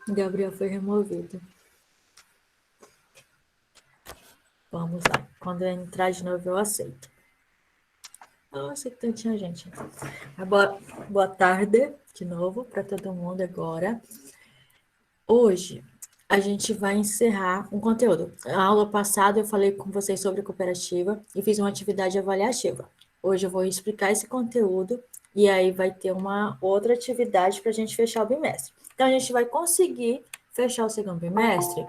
Gabriel foi removido. Vamos lá. Quando eu entrar de novo, eu aceito. Nossa, que tantinha gente. Boa tarde, de novo, para todo mundo agora. Hoje, a gente vai encerrar um conteúdo. Na aula passada, eu falei com vocês sobre cooperativa e fiz uma atividade avaliativa. Hoje eu vou explicar esse conteúdo e aí vai ter uma outra atividade para a gente fechar o bimestre. Então, a gente vai conseguir fechar o segundo bimestre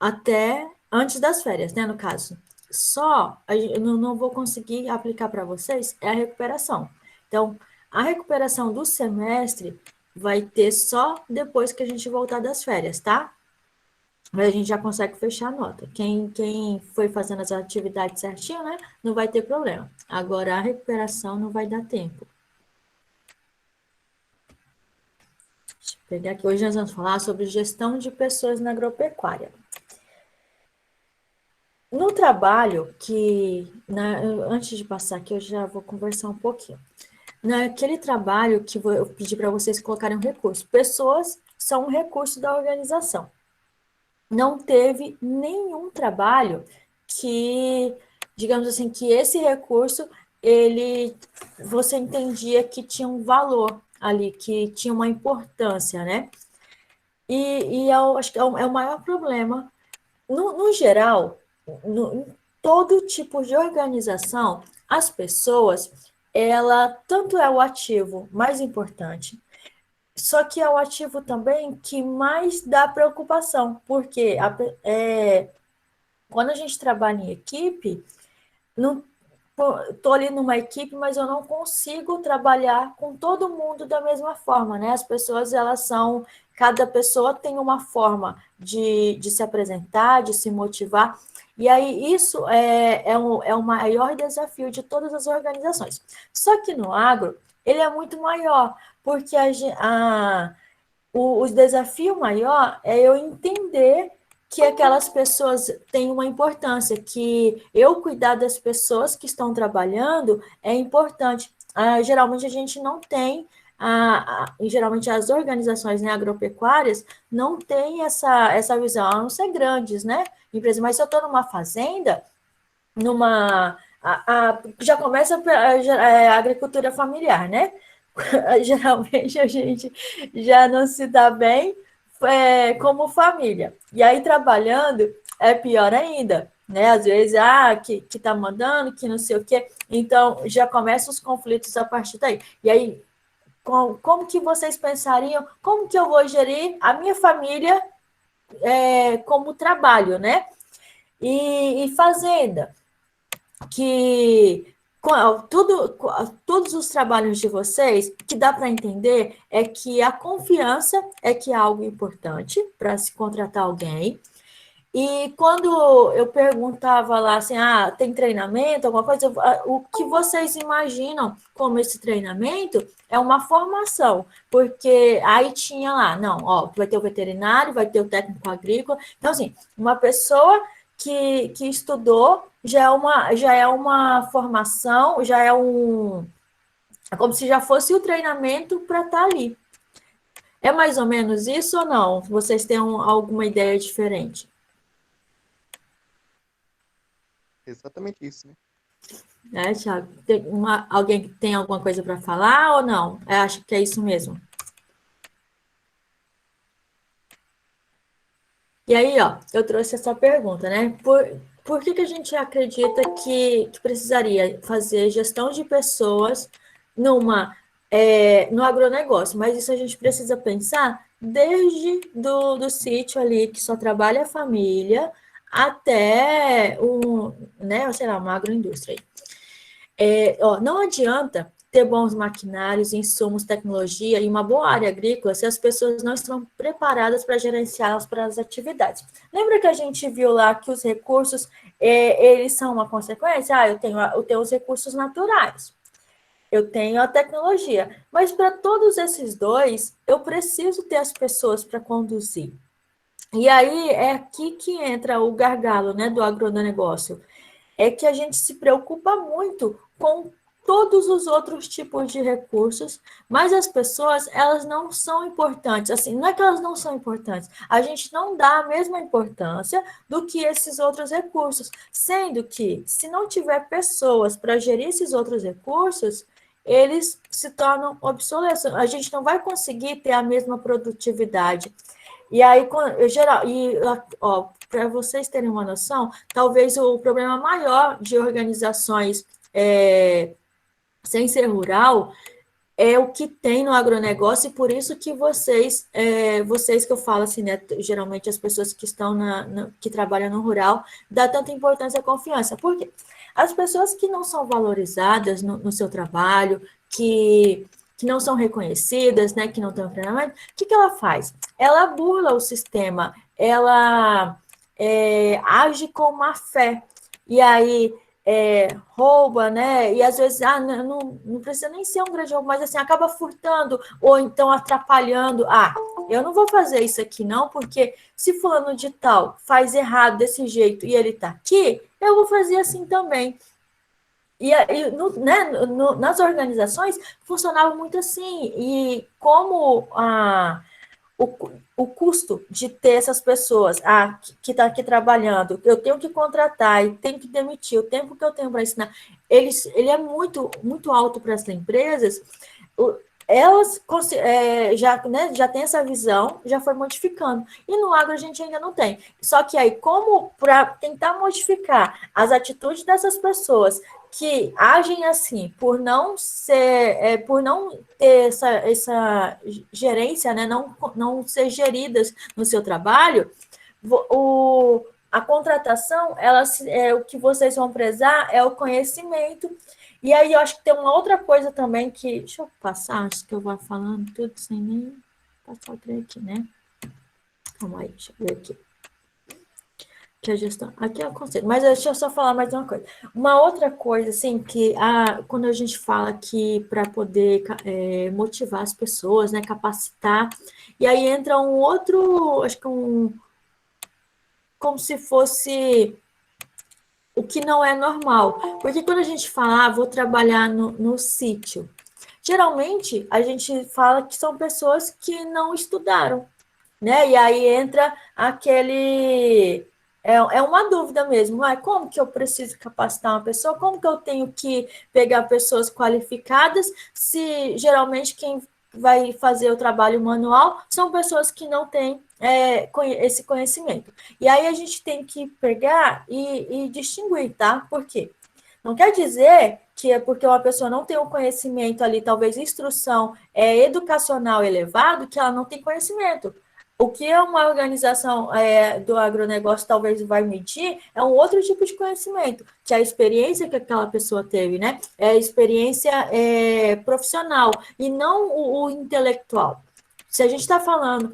até antes das férias, né, no caso. Só, eu não vou conseguir aplicar para vocês, é a recuperação. Então, a recuperação do semestre vai ter só depois que a gente voltar das férias, tá? Mas a gente já consegue fechar a nota. Quem foi fazendo as atividades certinho, né, não vai ter problema. Agora, a recuperação não vai dar tempo. Deixa eu pegar aqui. Hoje nós vamos falar sobre gestão de pessoas na agropecuária. No trabalho antes de passar aqui, eu já vou conversar um pouquinho. Naquele trabalho que eu pedi para vocês colocarem um recurso, pessoas são um recurso da organização. Não teve nenhum trabalho que, digamos assim, que esse recurso, você entendia que tinha um valor ali, que tinha uma importância, né? E eu acho que é o maior problema. No geral, em todo tipo de organização, as pessoas, ela tanto é o ativo mais importante, só que é o ativo também que mais dá preocupação, porque quando a gente trabalha em equipe, não estou ali numa equipe, mas eu não consigo trabalhar com todo mundo da mesma forma, né? As pessoas, cada pessoa tem uma forma de se apresentar, de se motivar, e aí isso é o maior desafio de todas as organizações. Só que no agro, ele é muito maior, porque o desafio maior é eu entender que aquelas pessoas têm uma importância, que eu cuidar das pessoas que estão trabalhando é importante. Geralmente a gente não tem, geralmente as organizações, né, agropecuárias não têm essa visão, a não ser grandes, né, empresas. Mas se eu estou numa fazenda, já começa a agricultura familiar, né? Geralmente a gente já não se dá bem como família. E aí, trabalhando, é pior ainda, né? Às vezes, que tá mandando, que não sei o quê. Então, já começam os conflitos a partir daí. E aí, como que vocês pensariam, como que eu vou gerir a minha família como trabalho, né? E fazenda, que todos os trabalhos de vocês, que dá para entender é que a confiança é que é algo importante para se contratar alguém. E quando eu perguntava lá assim, tem treinamento, alguma coisa, o que vocês imaginam como esse treinamento é uma formação, porque aí tinha lá, não, ó, vai ter o veterinário, vai ter o técnico agrícola. Então, assim, uma pessoa que estudou já é uma formação, é como se já fosse o treinamento para estar ali. É mais ou menos isso ou não? Vocês têm alguma ideia diferente? Exatamente isso, né? Thiago? Alguém que tem alguma coisa para falar ou não? Eu acho que é isso mesmo. E aí, ó, eu trouxe essa pergunta, né? Por que a gente acredita que precisaria fazer gestão de pessoas no agronegócio? Mas isso a gente precisa pensar desde do sítio ali, que só trabalha a família, até né, sei lá, uma agroindústria. Não adianta ter bons maquinários, insumos, tecnologia e uma boa área agrícola se as pessoas não estão preparadas para gerenciá-las para as atividades. Lembra que a gente viu lá que os recursos, eles são uma consequência? Eu tenho os recursos naturais, eu tenho a tecnologia, mas para todos esses dois, eu preciso ter as pessoas para conduzir. E aí é aqui que entra o gargalo, né, do agronegócio. É que a gente se preocupa muito com todos os outros tipos de recursos, mas as pessoas, elas não são importantes. Assim, não é que elas não são importantes, a gente não dá a mesma importância do que esses outros recursos, sendo que, se não tiver pessoas para gerir esses outros recursos, eles se tornam obsoletos. A gente não vai conseguir ter a mesma produtividade. E aí, para vocês terem uma noção, talvez o problema maior de organizações sem ser rural é o que tem no agronegócio, e por isso que vocês que eu falo assim, né, geralmente as pessoas que estão que trabalham no rural, dá tanta importância à confiança. Por quê? As pessoas que não são valorizadas no seu trabalho, que não são reconhecidas, né, que não têm treinamento, o que ela faz? Ela burla o sistema, ela age com má fé, e aí rouba, né? E às vezes não precisa nem ser um grande roubo, mas assim, acaba furtando ou então atrapalhando. Eu não vou fazer isso aqui, não, porque se fulano de tal faz errado desse jeito e ele está aqui, eu vou fazer assim também. E nas organizações funcionava muito assim. E como o custo de ter essas pessoas que estão aqui trabalhando, eu tenho que contratar e tenho que demitir, o tempo que eu tenho para ensinar, ele é muito, muito alto para as empresas. Elas já têm essa visão, já foi modificando. E no agro a gente ainda não tem. Só que aí, como para tentar modificar as atitudes dessas pessoas que agem assim, por não ter essa gerência, né, não ser geridas no seu trabalho, a contratação, o que vocês vão prezar é o conhecimento. E aí eu acho que tem uma outra coisa também que... Deixa eu passar, acho que eu vou falando tudo sem nem passar o trem aqui, né? Calma aí, deixa eu ver aqui. Que a gestão... Aqui é o conceito, mas deixa eu só falar mais uma coisa. Uma outra coisa, assim, que quando a gente fala que para poder motivar as pessoas, né, capacitar, e aí entra um outro, acho que como se fosse o que não é normal. Porque quando a gente fala, vou trabalhar no sítio, geralmente a gente fala que são pessoas que não estudaram, né? E aí entra aquele... É uma dúvida mesmo, como que eu preciso capacitar uma pessoa? Como que eu tenho que pegar pessoas qualificadas se geralmente quem vai fazer o trabalho manual são pessoas que não têm esse conhecimento. E aí a gente tem que pegar e distinguir, tá? Por quê? Não quer dizer que é porque uma pessoa não tem um conhecimento ali, talvez instrução educacional elevado, que ela não tem conhecimento. O que uma organização do agronegócio talvez vai medir é um outro tipo de conhecimento, que é a experiência que aquela pessoa teve, né? É a experiência profissional, e não o intelectual. Se a gente está falando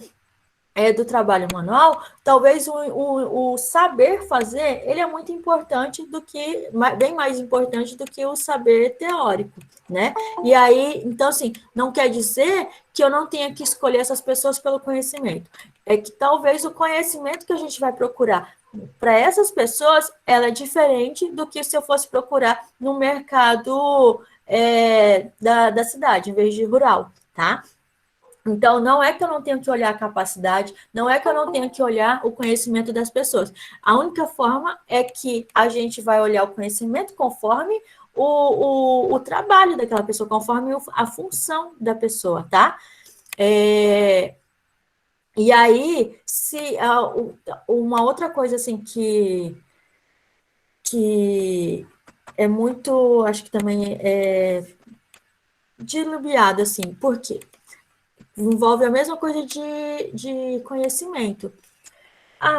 do trabalho manual, talvez o saber fazer, ele é muito importante bem mais importante do que o saber teórico, né? E aí, então, assim, não quer dizer que eu não tenha que escolher essas pessoas pelo conhecimento. É que talvez o conhecimento que a gente vai procurar para essas pessoas, ela é diferente do que se eu fosse procurar no mercado da cidade, em vez de rural, tá? Então, não é que eu não tenho que olhar a capacidade, não é que eu não tenho que olhar o conhecimento das pessoas. A única forma é que a gente vai olhar o conhecimento conforme o trabalho daquela pessoa, conforme a função da pessoa, tá? E aí, uma outra coisa assim que é muito, acho que também é diluviado, assim, por quê? Envolve a mesma coisa de conhecimento.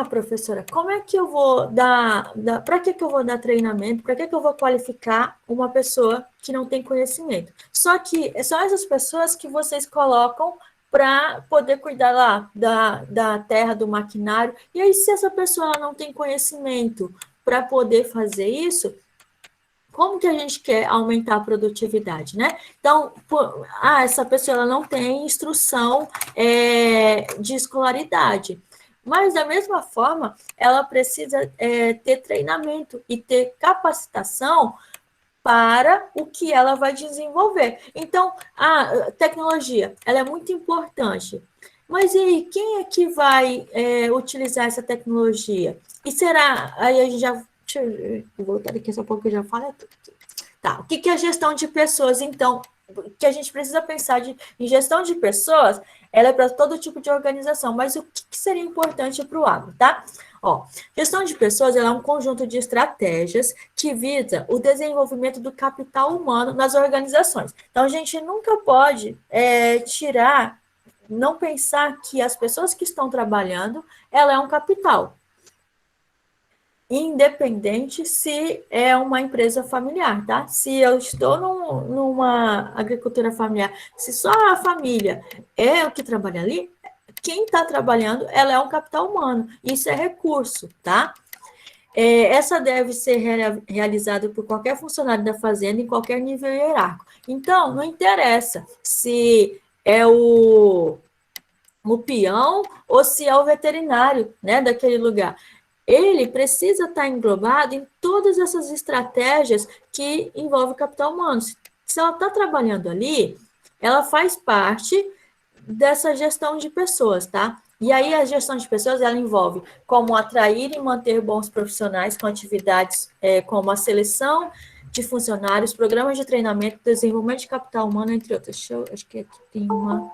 Professora, como é que eu vou para que eu vou dar treinamento? Para que eu vou qualificar uma pessoa que não tem conhecimento? Só que são essas pessoas que vocês colocam para poder cuidar lá da terra, do maquinário. E aí, se essa pessoa não tem conhecimento para poder fazer isso, como que a gente quer aumentar a produtividade, né? Então, essa pessoa ela não tem instrução de escolaridade, mas da mesma forma, ela precisa ter treinamento e ter capacitação para o que ela vai desenvolver. Então, a tecnologia, ela é muito importante. Mas e aí, quem é que vai utilizar essa tecnologia? E será, aí a gente já, deixa eu voltar aqui só um pouco que eu já falei tudo. Tá, o que é gestão de pessoas, então? Que a gente precisa pensar em gestão de pessoas, ela é para todo tipo de organização, mas o que seria importante para o agro, tá? Ó, gestão de pessoas ela é um conjunto de estratégias que visa o desenvolvimento do capital humano nas organizações. Então, a gente nunca pode não pensar que as pessoas que estão trabalhando, ela é um capital, independente se é uma empresa familiar, tá? Se eu estou numa agricultura familiar, se só a família é o que trabalha ali, quem está trabalhando, ela é um capital humano, isso é recurso, tá? Essa deve ser realizada por qualquer funcionário da fazenda em qualquer nível hierárquico. Então, não interessa se é o peão ou se é o veterinário, né, daquele lugar. Ele precisa estar englobado em todas essas estratégias que envolvem capital humano. Se ela está trabalhando ali, ela faz parte dessa gestão de pessoas, tá? E aí a gestão de pessoas, ela envolve como atrair e manter bons profissionais com atividades como a seleção de funcionários, programas de treinamento, desenvolvimento de capital humano, entre outras. Acho que aqui tem uma...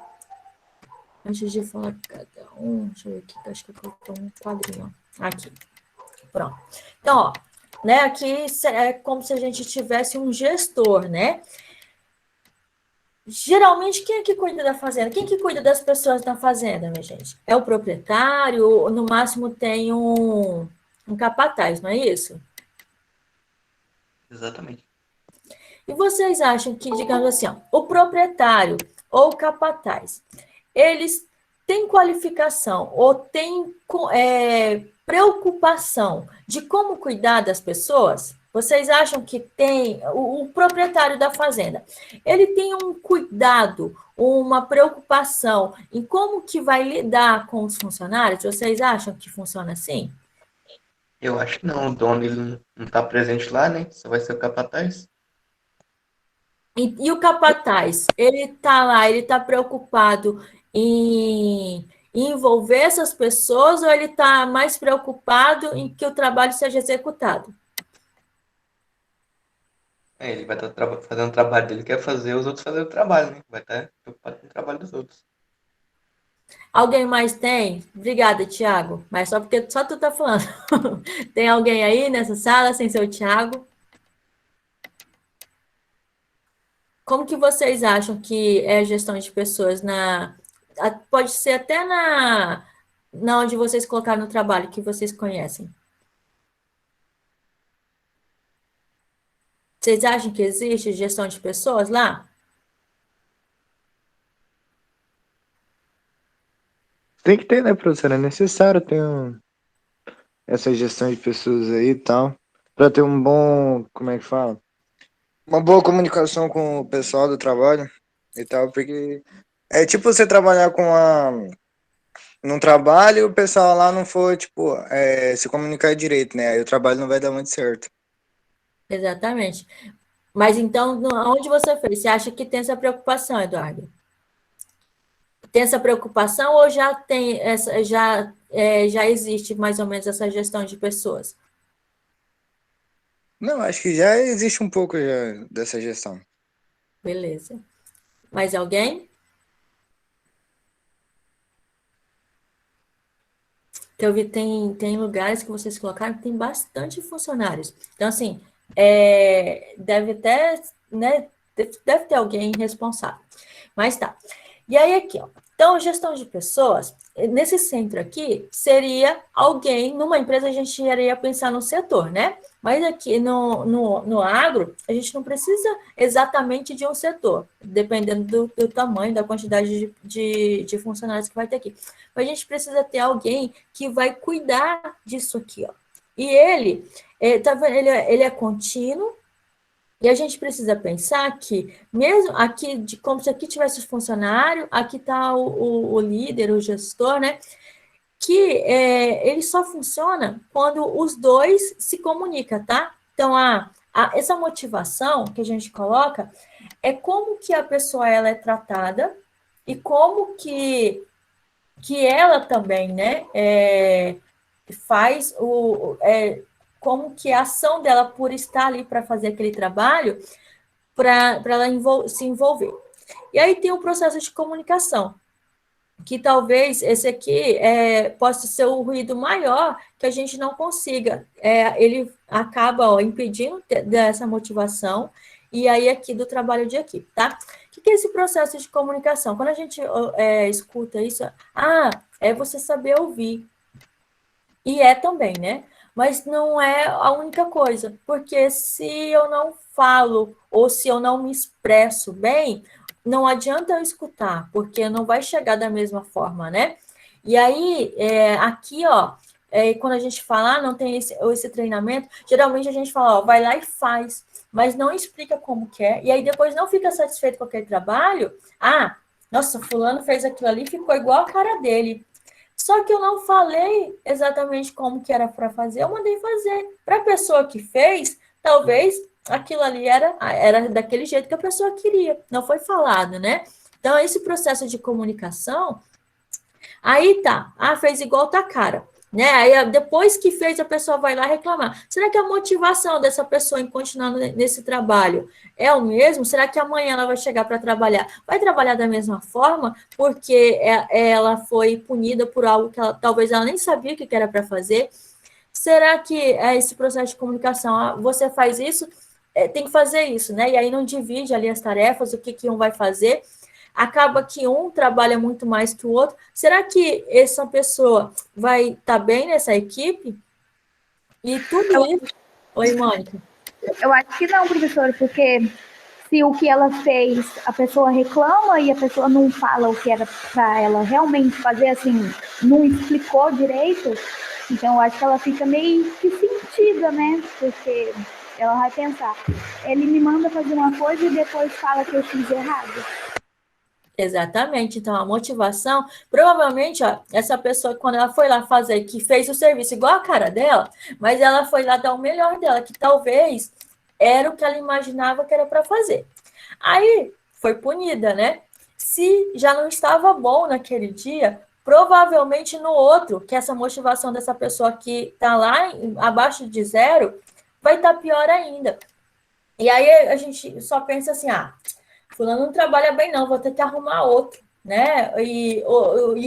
Antes de falar cada um, deixa eu ver aqui, acho que eu coloquei um quadrinho. Aqui, pronto. Então, ó, né, aqui é como se a gente tivesse um gestor, né? Geralmente, quem é que cuida da fazenda? Quem que cuida das pessoas da fazenda, minha gente? É o proprietário, no máximo tem um capataz, não é isso? Exatamente. E vocês acham que, digamos assim, ó, o proprietário ou o capataz, eles têm qualificação ou têm preocupação de como cuidar das pessoas? Vocês acham que tem o proprietário da fazenda, ele tem um cuidado, uma preocupação em como que vai lidar com os funcionários? Vocês acham que funciona assim? Eu acho que não, o dono ele não tá presente lá, né? Só vai ser o capataz. E o capataz, ele está lá, ele está preocupado em envolver essas pessoas ou ele está mais preocupado em que o trabalho seja executado? Ele vai estar fazendo o trabalho dele, quer fazer os outros fazer o trabalho, né? Vai estar preocupado com o trabalho dos outros. Alguém mais tem? Obrigada, Tiago. Mas só porque só tu está falando. Tem alguém aí nessa sala sem ser o Tiago? Como que vocês acham que é a gestão de pessoas pode ser até na onde vocês colocaram no trabalho, que vocês conhecem? Vocês acham que existe gestão de pessoas lá? Tem que ter, né, professor? É necessário ter essa gestão de pessoas aí e tal, para ter um bom, como é que fala? Uma boa comunicação com o pessoal do trabalho e tal, porque é tipo você trabalhar num trabalho e o pessoal lá não for, tipo, se comunicar direito, né? Aí o trabalho não vai dar muito certo. Exatamente. Mas então, onde você fez? Você acha que tem essa preocupação, Eduardo? Tem essa preocupação ou já tem já existe mais ou menos essa gestão de pessoas? Não, acho que já existe um pouco já dessa gestão. Beleza. Mais alguém? Que eu vi tem lugares que vocês colocaram que tem bastante funcionários. Então, assim, deve até, né, deve ter alguém responsável. Mas tá. E aí, aqui, ó. Então, gestão de pessoas, nesse centro aqui, seria alguém, numa empresa a gente iria pensar no setor, né? Mas aqui no agro, a gente não precisa exatamente de um setor, dependendo do tamanho, da quantidade de funcionários que vai ter aqui. Mas a gente precisa ter alguém que vai cuidar disso aqui, ó. E tá vendo, ele é contínuo, e a gente precisa pensar que, mesmo aqui, como se aqui tivesse o funcionário, aqui está o líder, o gestor, né? Que ele só funciona quando os dois se comunicam, tá? Então, Essa motivação que a gente coloca é como que a pessoa ela é tratada e como que ela também, né, faz como que a ação dela por estar ali para fazer aquele trabalho, para ela se envolver. E aí tem o processo de comunicação, que talvez esse aqui possa ser o ruído maior que a gente não consiga. Ele acaba impedindo dessa motivação e aí aqui do trabalho de equipe, tá? O que é esse processo de comunicação? Quando a gente escuta isso, é você saber ouvir. E também, né? Mas não é a única coisa, porque se eu não falo ou se eu não me expresso bem, não adianta eu escutar, porque não vai chegar da mesma forma, né? E aí, aqui, ó, quando a gente fala, não tem esse treinamento, geralmente a gente fala, ó, vai lá e faz, mas não explica como que é, e aí depois não fica satisfeito com aquele trabalho, nossa, fulano fez aquilo ali, ficou igual a cara dele. Só que eu não falei exatamente como que era para fazer, eu mandei fazer. Para a pessoa que fez, talvez aquilo ali era daquele jeito que a pessoa queria, não foi falado, né? Então, esse processo de comunicação, aí tá, fez igual tá cara. Né? Aí, depois que fez, a pessoa vai lá reclamar. Será que a motivação dessa pessoa em continuar nesse trabalho é o mesmo? Será que amanhã ela vai chegar para trabalhar? Vai trabalhar da mesma forma? Porque ela foi punida por algo que talvez ela nem sabia que era para fazer? Será que esse processo de comunicação, você faz isso, tem que fazer isso, né? E aí não divide ali as tarefas, o que um vai fazer, acaba que um trabalha muito mais que o outro. Será que essa pessoa vai estar bem nessa equipe? E tudo isso... Oi, Mônica. Eu acho que não, professora, porque se o que ela fez, a pessoa reclama e a pessoa não fala o que era para ela realmente fazer, assim, não explicou direito, então eu acho que ela fica meio que sentida, né? Porque ela vai pensar, ele me manda fazer uma coisa e depois fala que eu fiz errado. Exatamente. Então, a motivação, provavelmente, ó, essa pessoa, quando ela foi lá fazer, que fez o serviço igual a cara dela, mas ela foi lá dar o melhor dela, que talvez era o que ela imaginava que era para fazer. Aí, foi punida, né? Se já não estava bom naquele dia, provavelmente no outro, que essa motivação dessa pessoa que está lá abaixo de zero, vai estar pior ainda. E aí a gente só pensa assim, fulano não trabalha bem não, vou ter que arrumar outro, né? E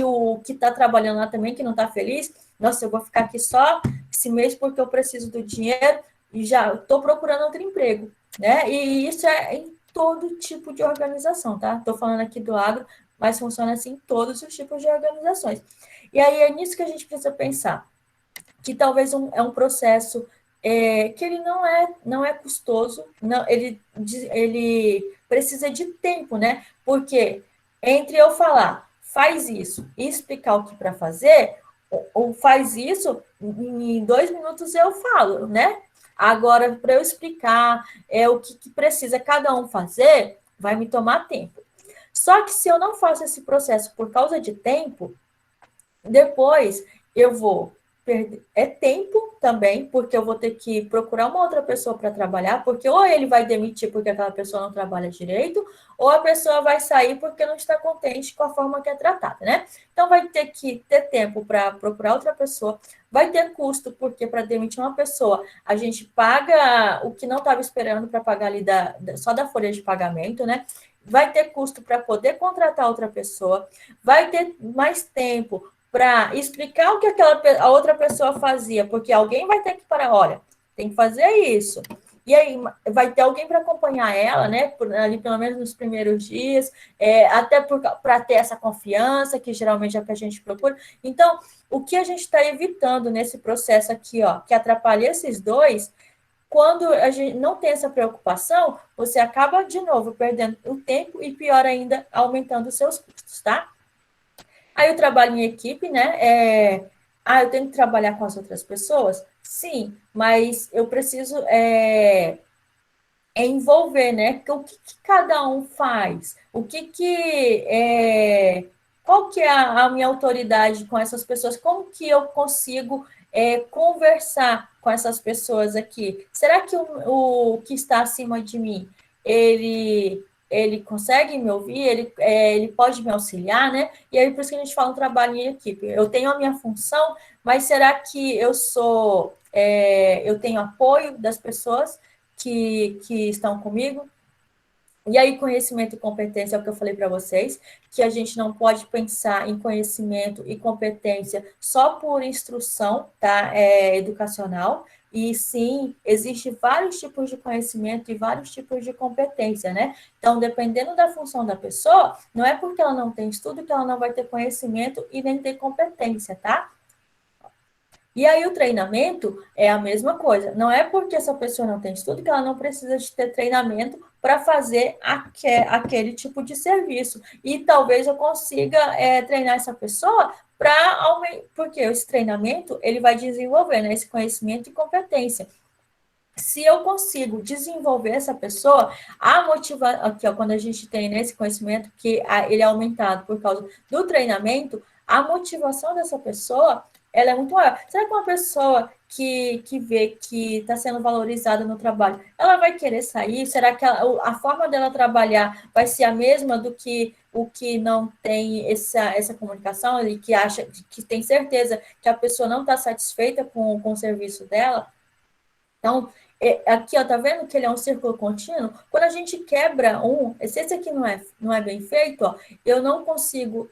o que está trabalhando lá também, que não está feliz, nossa, eu vou ficar aqui só esse mês porque eu preciso do dinheiro e já estou procurando outro emprego, né? E isso é em todo tipo de organização, tá? Estou falando aqui do agro, mas funciona assim em todos os tipos de organizações. E aí é nisso que a gente precisa pensar, que talvez é um processo que ele não é custoso, não, ele precisa de tempo, né? Porque entre eu falar, faz isso, e explicar o que para fazer, ou faz isso, em 2 minutos eu falo, né? Agora, para eu explicar o que precisa cada um fazer, vai me tomar tempo. Só que se eu não faço esse processo por causa de tempo, depois eu vou perder tempo também, porque eu vou ter que procurar uma outra pessoa para trabalhar, porque ou ele vai demitir porque aquela pessoa não trabalha direito, ou a pessoa vai sair porque não está contente com a forma que é tratada, né? Então vai ter que ter tempo para procurar outra pessoa, vai ter custo, porque para demitir uma pessoa, a gente paga o que não estava esperando para pagar ali só da folha de pagamento, né? Vai ter custo para poder contratar outra pessoa, vai ter mais tempo para explicar o que a outra pessoa fazia, porque alguém vai ter que parar, olha, tem que fazer isso. E aí vai ter alguém para acompanhar ela, né? Ali pelo menos nos primeiros dias, até para ter essa confiança, que geralmente é o que a gente procura. Então, o que a gente está evitando nesse processo aqui, ó, que atrapalha esses dois, quando a gente não tem essa preocupação, você acaba de novo perdendo o tempo e pior ainda, aumentando os seus custos, tá? Aí eu trabalho em equipe, né? Eu tenho que trabalhar com as outras pessoas? Sim, mas eu preciso envolver, né? O que cada um faz? Qual que é a minha autoridade com essas pessoas? Como que eu consigo conversar com essas pessoas aqui? Será que o que está acima de mim, ele consegue me ouvir? Ele pode me auxiliar, né? E aí, por isso que a gente fala um trabalho em equipe. Eu tenho a minha função, mas será que eu tenho apoio das pessoas que estão comigo? E aí, conhecimento e competência é o que eu falei para vocês, que a gente não pode pensar em conhecimento e competência só por instrução, tá? Educacional, e sim, existe vários tipos de conhecimento e vários tipos de competência, né? Então, dependendo da função da pessoa, não é porque ela não tem estudo que ela não vai ter conhecimento e nem ter competência, tá? E aí o treinamento é a mesma coisa. Não é porque essa pessoa não tem estudo que ela não precisa de ter treinamento para fazer aquele tipo de serviço. E talvez eu consiga treinar essa pessoa para aumentar, porque esse treinamento ele vai desenvolver, né, esse conhecimento e competência. Se eu consigo desenvolver essa pessoa, a motivação, aqui, ó, quando a gente tem esse conhecimento que ele é aumentado por causa do treinamento, a motivação dessa pessoa ela é muito maior. Será que uma pessoa que vê que está sendo valorizada no trabalho, ela vai querer sair? Será que a forma dela trabalhar vai ser a mesma do que o que não tem essa comunicação, e que acha, que tem certeza que a pessoa não está satisfeita com o serviço dela? Então, aqui, ó, tá vendo que ele é um círculo contínuo? Quando a gente quebra se esse aqui não é bem feito, ó, eu não consigo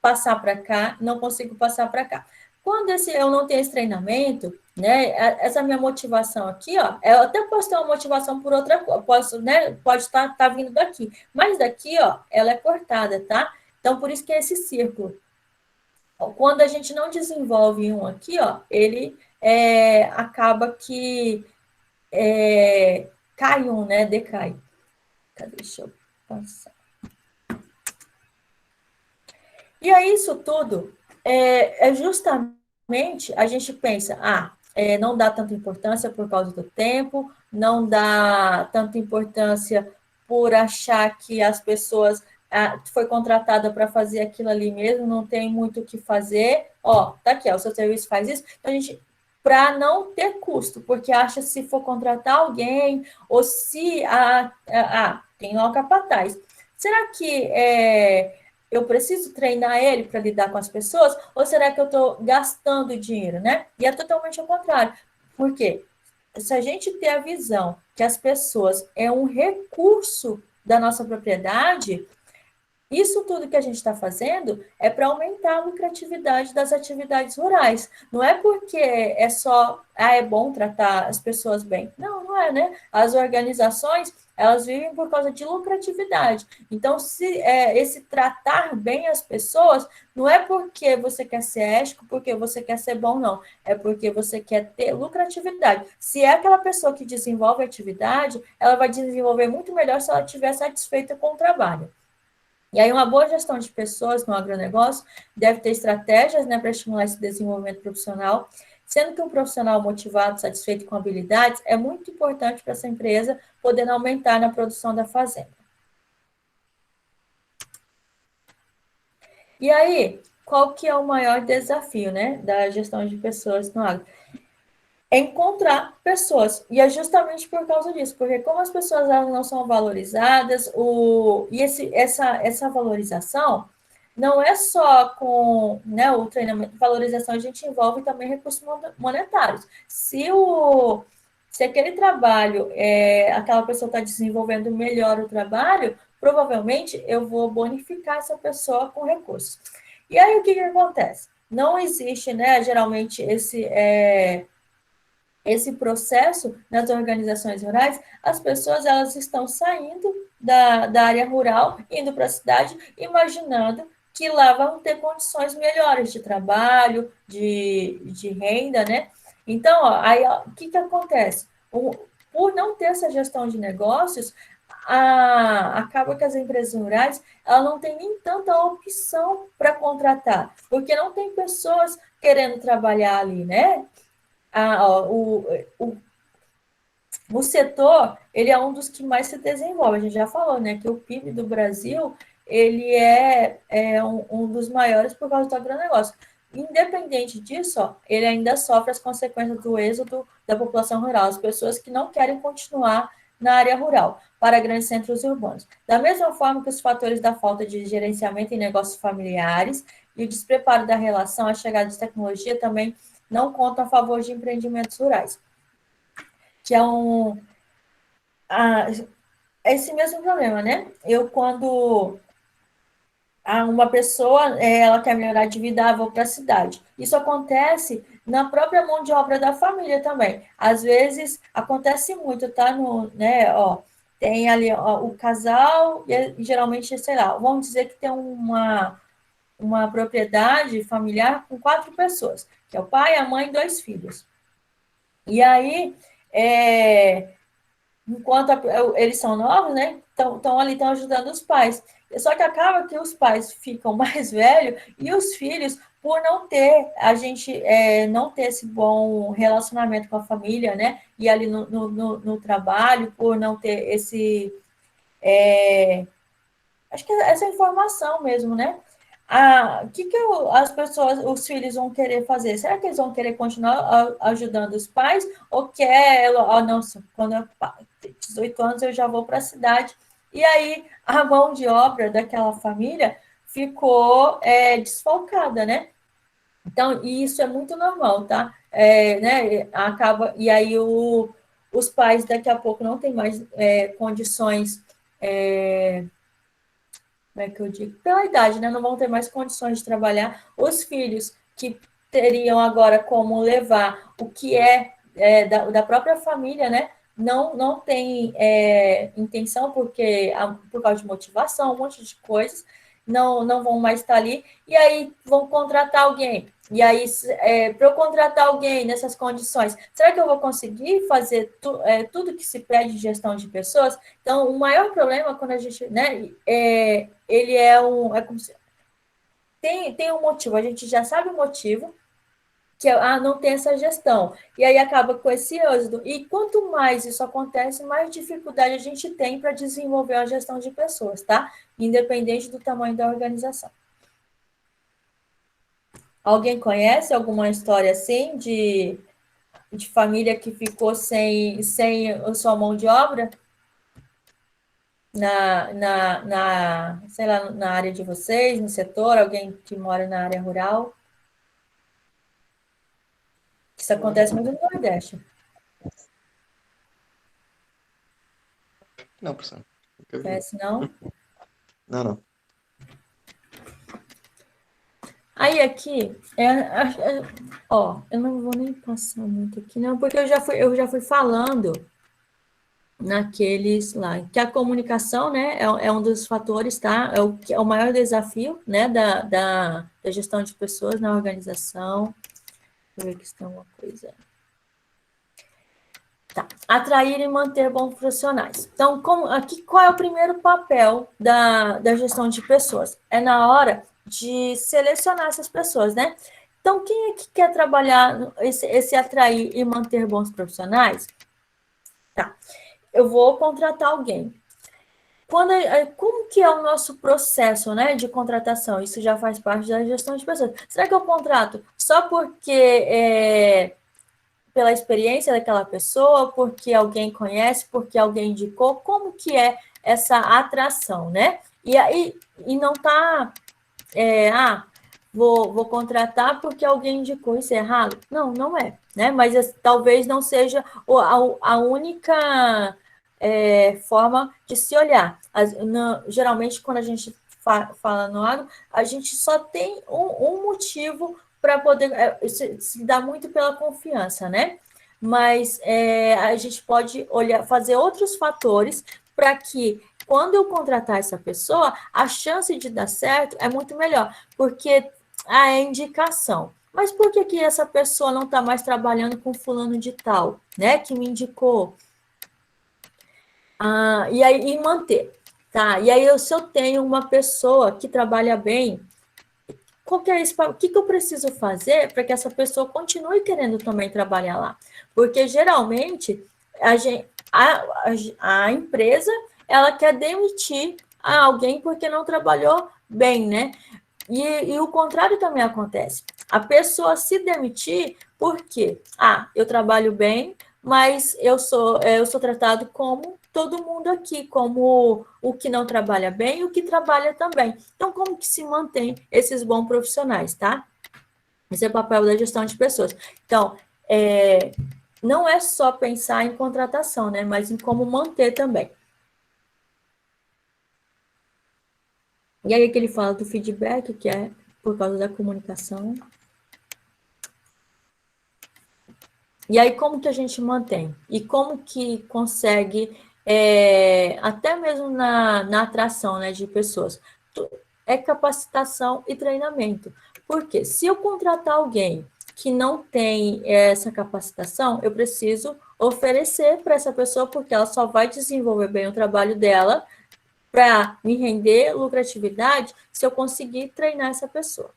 passar para cá, não consigo passar para cá. Quando eu não tenho esse treinamento, né, essa minha motivação aqui, ó, eu até posso ter uma motivação por outra coisa, né, pode estar vindo daqui, mas daqui, ó, ela é cortada, tá? Então, por isso que é esse círculo. Quando a gente não desenvolve um aqui, ó, ele acaba que cai né, decai. Deixa eu passar. E aí, isso tudo justamente a gente pensa, não dá tanta importância por causa do tempo, não dá tanta importância por achar que as pessoas foi contratada para fazer aquilo ali mesmo, não tem muito o que fazer. Ó, tá aqui, ó, o seu serviço faz isso. Então, a gente, para não ter custo, porque acha se for contratar alguém, ou se tem lá o capataz. Será que eu preciso treinar ele para lidar com as pessoas? Ou será que eu estou gastando dinheiro, né? E é totalmente ao contrário. Por quê? Se a gente ter a visão que as pessoas é um recurso da nossa propriedade, isso tudo que a gente está fazendo é para aumentar a lucratividade das atividades rurais. Não é porque é só, é bom tratar as pessoas bem. Não, não é, né? As organizações, elas vivem por causa de lucratividade. Então, esse tratar bem as pessoas, não é porque você quer ser ético, porque você quer ser bom, não. É porque você quer ter lucratividade. Se é aquela pessoa que desenvolve atividade, ela vai desenvolver muito melhor se ela estiver satisfeita com o trabalho. E aí, uma boa gestão de pessoas no agronegócio deve ter estratégias, né, para estimular esse desenvolvimento profissional, sendo que um profissional motivado, satisfeito com habilidades, é muito importante para essa empresa poder aumentar na produção da fazenda. E aí, qual que é o maior desafio, né, da gestão de pessoas no agro? É encontrar pessoas, e é justamente por causa disso, porque como as pessoas elas não são valorizadas, essa valorização não é só com, né, o treinamento, valorização a gente envolve também recursos monetários. Se aquele trabalho, aquela pessoa está desenvolvendo melhor o trabalho, provavelmente eu vou bonificar essa pessoa com recursos. E aí o que acontece? Não existe, né, geralmente esse processo nas organizações rurais, as pessoas elas estão saindo da área rural, indo para a cidade, imaginando que lá vão ter condições melhores de trabalho, de renda, né? Então, o que acontece? Por não ter essa gestão de negócios, acaba que as empresas rurais elas não têm nem tanta opção para contratar, porque não tem pessoas querendo trabalhar ali, né? O setor, ele é um dos que mais se desenvolve. A gente já falou, né, que o PIB do Brasil, ele é um dos maiores por causa do agronegócio. independente disso, ó, ele ainda sofre as consequências do êxodo da população rural, as pessoas que não querem continuar na área rural, para grandes centros urbanos. Da mesma forma que os fatores da falta de gerenciamento em negócios familiares e o despreparo da relação à chegada de tecnologia também não contam a favor de empreendimentos rurais, que é esse mesmo problema, né? Quando uma pessoa, ela quer melhorar de vida, vou para a cidade. Isso acontece na própria mão de obra da família também. Às vezes, acontece muito, tá? Tem ali o casal, e geralmente, sei lá, vamos dizer que tem uma propriedade familiar com 4 pessoas, que é o pai, a mãe e 2 filhos. E aí, enquanto eles são novos, né? Estão ali, estão ajudando os pais. Só que acaba que os pais ficam mais velhos e os filhos, por não ter, não ter esse bom relacionamento com a família, né? E ali no trabalho, por não ter acho que essa informação mesmo, né? O que as pessoas, os filhos vão querer fazer? Será que eles vão querer continuar ajudando os pais? Ou quer, não, quando eu tenho 18 anos eu já vou para a cidade. E aí a mão de obra daquela família ficou desfalcada, né? Então, isso é muito normal, tá? Né? E aí os pais daqui a pouco não têm mais condições, como é que eu digo? Pela idade, né? Não vão ter mais condições de trabalhar. Os filhos que teriam agora como levar o que da própria família, né? Não tem intenção, porque por causa de motivação, um monte de coisas, não vão mais estar ali, e aí vão contratar alguém. E aí, para eu contratar alguém nessas condições, será que eu vou conseguir fazer tudo que se pede de gestão de pessoas? Então, o maior problema quando a gente, né, ele como se, tem um motivo, a gente já sabe o motivo, que não tem essa gestão. E aí acaba com esse êxodo. E quanto mais isso acontece, mais dificuldade a gente tem para desenvolver a gestão de pessoas, tá? Independente do tamanho da organização. Alguém conhece alguma história assim de família que ficou sem a sua mão de obra? Sei lá, na área de vocês, no setor, alguém que mora na área rural? Isso acontece muito no Nordeste. Não, professor. Conhece, não? Não. Aí aqui, eu não vou nem passar muito aqui, não, porque eu já fui falando naqueles lá, que a comunicação, né, é um dos fatores, tá? É o maior desafio, né, da gestão de pessoas na organização. Deixa eu ver aqui se tem uma coisa. Tá. Atrair e manter bons profissionais. Então, qual é o primeiro papel da gestão de pessoas? É na hora de selecionar essas pessoas, né? Então, quem é que quer trabalhar esse atrair e manter bons profissionais? Tá. Eu vou contratar alguém. Como que é o nosso processo, né, de contratação? Isso já faz parte da gestão de pessoas. Será que eu contrato só porque pela experiência daquela pessoa, porque alguém conhece, porque alguém indicou? Como que é essa atração, né? E aí, não tá, vou contratar porque alguém indicou, isso é errado? Não é, né? Mas talvez não seja a única forma de se olhar. Geralmente, quando a gente fala no agro, a gente só tem um motivo para poder se dá muito pela confiança, né? Mas a gente pode fazer outros fatores para que, quando eu contratar essa pessoa, a chance de dar certo é muito melhor, porque é indicação. Mas por que essa pessoa não está mais trabalhando com fulano de tal, né? Que me indicou. E manter, tá? E aí, se eu tenho uma pessoa que trabalha bem, o que eu preciso fazer para que essa pessoa continue querendo também trabalhar lá? Porque, geralmente, a empresa, ela quer demitir alguém porque não trabalhou bem, né? E o contrário também acontece. a pessoa se demitir porque, eu trabalho bem, mas eu sou tratado como todo mundo aqui, como o que não trabalha bem e o que trabalha também. Então, como que se mantém esses bons profissionais, tá? Esse é o papel da gestão de pessoas. Então, não é só pensar em contratação, né? Mas em como manter também. E aí que ele fala do feedback, que é por causa da comunicação. E aí, como que a gente mantém? E como que consegue, até mesmo na atração, né, de pessoas? É capacitação e treinamento. Porque se eu contratar alguém que não tem essa capacitação, eu preciso oferecer para essa pessoa, porque ela só vai desenvolver bem o trabalho dela para me render lucratividade se eu conseguir treinar essa pessoa.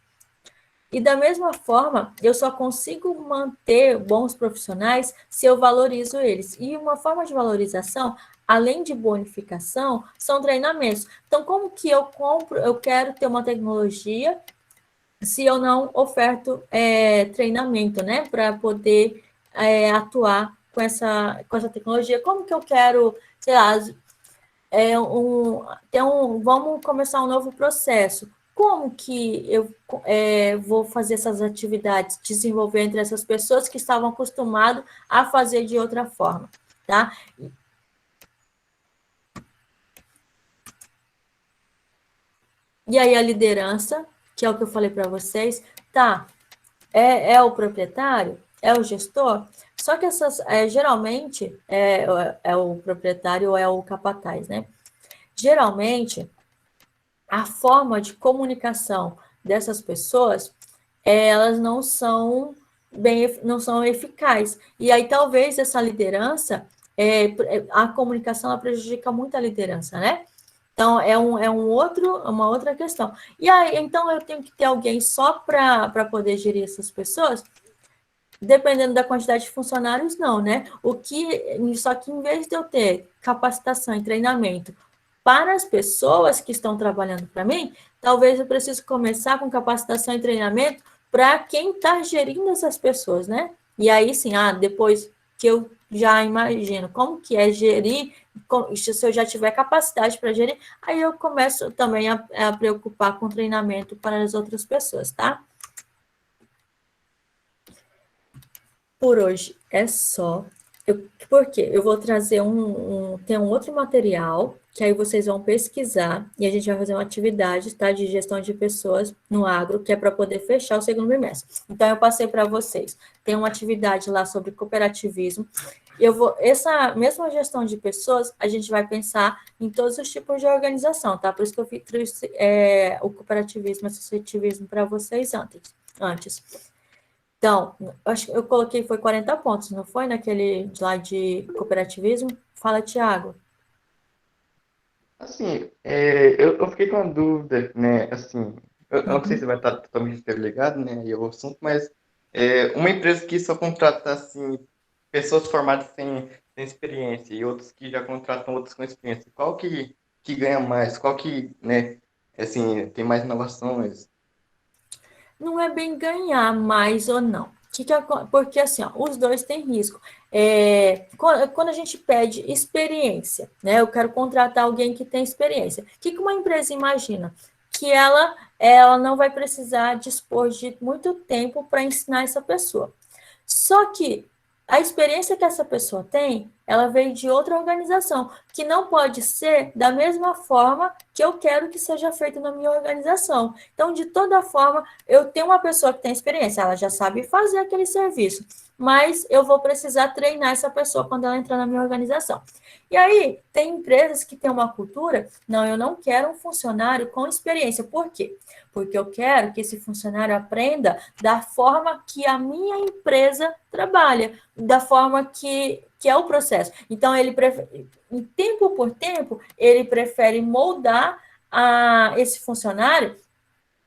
E da mesma forma, eu só consigo manter bons profissionais se eu valorizo eles. E uma forma de valorização, além de bonificação, são treinamentos. Então, como que eu quero ter uma tecnologia se eu não oferto treinamento, né? Para poder atuar com essa tecnologia. Como que eu quero, sei lá, vamos começar um novo processo. Como que eu vou fazer essas atividades, desenvolver entre essas pessoas que estavam acostumadas a fazer de outra forma, tá? E aí a liderança, que é o que eu falei para vocês, tá? É o proprietário? É o gestor? Só que geralmente, é o proprietário ou é o capataz, né? Geralmente, a forma de comunicação dessas pessoas, elas não são eficazes. E aí, talvez, essa liderança, a comunicação, ela prejudica muito a liderança, né? Então, uma outra questão. E aí, então, eu tenho que ter alguém só para poder gerir essas pessoas? Dependendo da quantidade de funcionários, não, né? Só que em vez de eu ter capacitação e treinamento para as pessoas que estão trabalhando para mim, talvez eu precise começar com capacitação e treinamento para quem está gerindo essas pessoas, né? E aí sim, depois que eu já imagino como que é gerir, se eu já tiver capacidade para gerir, aí eu começo também a preocupar com treinamento para as outras pessoas, tá? Por hoje é só. Porque eu vou trazer tem um outro material que aí vocês vão pesquisar e a gente vai fazer uma atividade, tá, de gestão de pessoas no agro, que é para poder fechar o segundo bimestre. Então, eu passei para vocês. Tem uma atividade lá sobre cooperativismo. Essa mesma gestão de pessoas, a gente vai pensar em todos os tipos de organização, tá? Por isso que eu trouxe o cooperativismo, associativismo para vocês antes. Então, acho que eu coloquei, foi 40 pontos, não foi? Naquele lá de cooperativismo? Fala, Thiago. Assim, eu fiquei com uma dúvida, né? Assim, eu não sei se vai estar totalmente interligado, né? E o assunto, mas uma empresa que só contrata, assim, pessoas formadas sem experiência e outros que já contratam outros com experiência, qual que ganha mais? Qual que, né, assim, tem mais inovações? Não é bem ganhar mais ou não. Porque assim, os dois têm risco. Quando a gente pede experiência, né? Eu quero contratar alguém que tem experiência. O que uma empresa imagina? Que ela não vai precisar dispor de muito tempo para ensinar essa pessoa. Só que a experiência que essa pessoa tem, ela veio de outra organização, que não pode ser da mesma forma que eu quero que seja feito na minha organização. Então, de toda forma, eu tenho uma pessoa que tem experiência, ela já sabe fazer aquele serviço, mas eu vou precisar treinar essa pessoa quando ela entrar na minha organização. E aí, tem empresas que têm uma cultura, não, eu não quero um funcionário com experiência. Por quê? Porque eu quero que esse funcionário aprenda da forma que a minha empresa trabalha, da forma que é o processo. Então, ele prefere, tempo por tempo, ele prefere moldar esse funcionário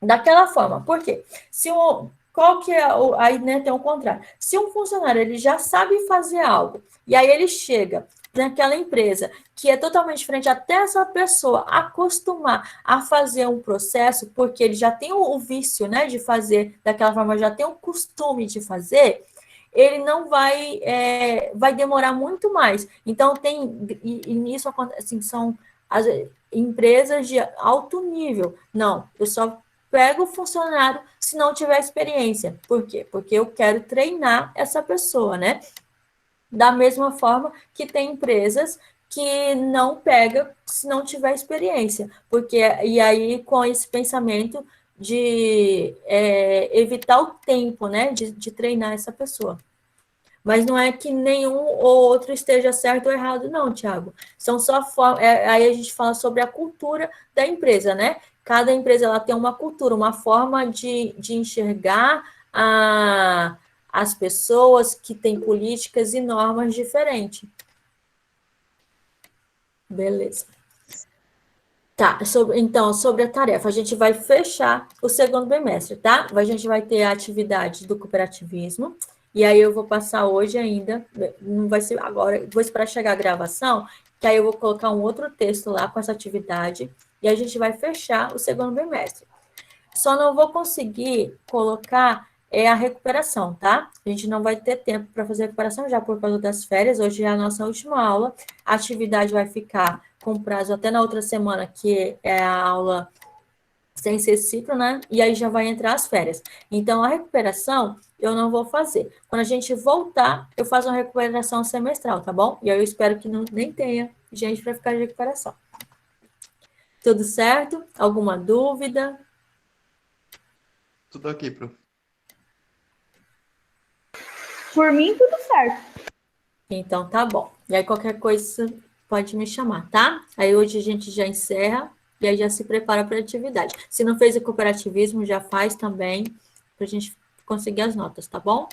daquela forma. Por quê? Qual que é aí, né, tem o contrário. Se um funcionário ele já sabe fazer algo, e aí ele chega naquela empresa, que é totalmente diferente, até essa pessoa acostumar a fazer um processo, porque ele já tem o vício, né, de fazer daquela forma, já tem o costume de fazer, ele não vai, vai demorar muito mais. Então, e nisso acontece, assim, são as empresas de alto nível. Não, eu só pego o funcionário se não tiver experiência. Por quê? Porque eu quero treinar essa pessoa, né? Da mesma forma que tem empresas que não pega se não tiver experiência, porque e aí com esse pensamento de evitar o tempo, né, de treinar essa pessoa. Mas não é que nenhum ou outro esteja certo ou errado, não, Thiago. São só aí a gente fala sobre a cultura da empresa, né? Cada empresa ela tem uma cultura, uma forma de enxergar as pessoas que têm políticas e normas diferentes. Beleza. Tá, então, sobre a tarefa, a gente vai fechar o segundo bimestre, tá? A gente vai ter a atividade do cooperativismo, e aí eu vou passar hoje ainda, não vai ser agora, vou esperar chegar a gravação, que aí eu vou colocar um outro texto lá com essa atividade, e a gente vai fechar o segundo bimestre. Só não vou conseguir colocar a recuperação, tá? A gente não vai ter tempo para fazer a recuperação já por causa das férias, hoje é a nossa última aula, a atividade vai ficar com prazo até na outra semana, que é a aula sem ser ciclo, né? E aí já vai entrar as férias. Então, a recuperação eu não vou fazer. Quando a gente voltar, eu faço uma recuperação semestral, tá bom? E aí eu espero que nem tenha gente para ficar de recuperação. Tudo certo? Alguma dúvida? Tudo aqui, prof. Por mim, tudo certo. Então, tá bom. E aí, qualquer coisa, pode me chamar, tá? Aí, hoje a gente já encerra e aí já se prepara para a atividade. Se não fez o cooperativismo, já faz também, para a gente conseguir as notas, tá bom?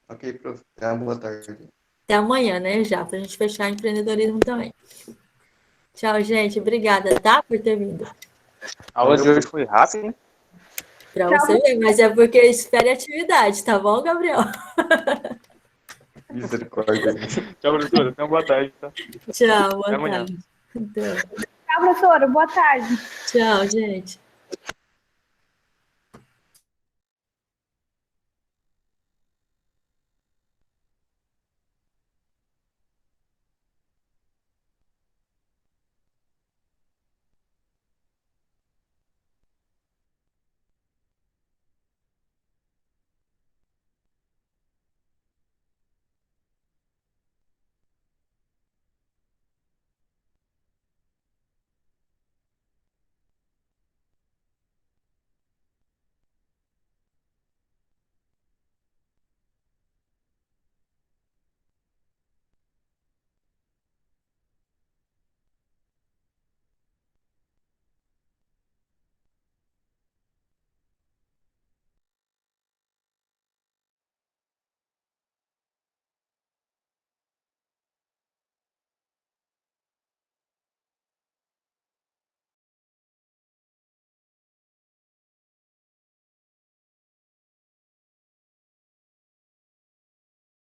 Ok, prof. Boa tarde. Até amanhã, né, já, para a gente fechar empreendedorismo também. Tchau, gente. Obrigada, tá? Por ter vindo. A aula de hoje foi rápida, hein? Para você ver, mas é porque espere a atividade, tá bom, Gabriel? Misericórdia. Tchau, professora. Tenha uma boa tarde, tá? Tchau, boa Até amanhã. tarde. Então, Tchau, professora. Boa tarde. tchau, gente.